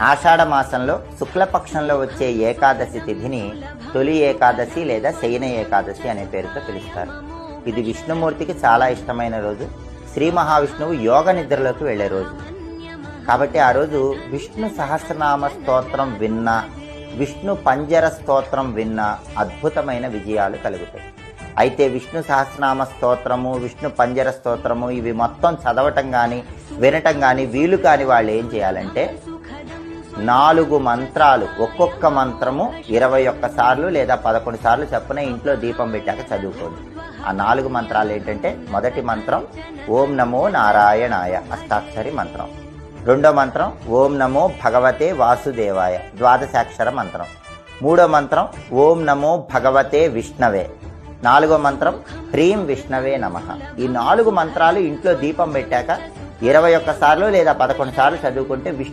ఆషాఢ మాసంలో శుక్లపక్షంలో వచ్చే ఏకాదశి తిథిని తొలి ఏకాదశి లేదా శయన ఏకాదశి అనే పేరుతో పిలుస్తారు. ఇది విష్ణుమూర్తికి చాలా ఇష్టమైన రోజు. శ్రీ మహావిష్ణువు యోగ నిద్రలోకి వెళ్ళే రోజు కాబట్టి ఆ రోజు విష్ణు సహస్రనామ స్తోత్రం విన్నా, విష్ణు పంజర స్తోత్రం విన్నా అద్భుతమైన విజయాలు కలుగుతాయి. అయితే విష్ణు సహస్రనామ స్తోత్రము, విష్ణు పంజర స్తోత్రము ఇవి మొత్తం చదవటం కానీ వినటం కానీ వీలు కాని వాళ్ళు ఏం చేయాలంటే 4 మంత్రాలు, ఒక్కొక్క మంత్రము 21 సార్లు లేదా 11 సార్లు చొప్పున ఇంట్లో దీపం పెట్టాక చదువుకోండి. ఆ 4 మంత్రాలు ఏంటంటే, మొదటి మంత్రం ఓం నమో నారాయణాయ అష్టాక్షరి మంత్రం, రెండో మంత్రం ఓం నమో భగవతే వాసుదేవాయ ద్వాదశాక్షర మంత్రం, మూడో మంత్రం ఓం నమో భగవతే విష్ణవే, నాలుగో మంత్రం హ్రీం విష్ణవే నమః. ఈ 4 మంత్రాలు ఇంట్లో దీపం పెట్టాక 21 సార్లు లేదా 11 సార్లు చదువుకుంటే విష్ణు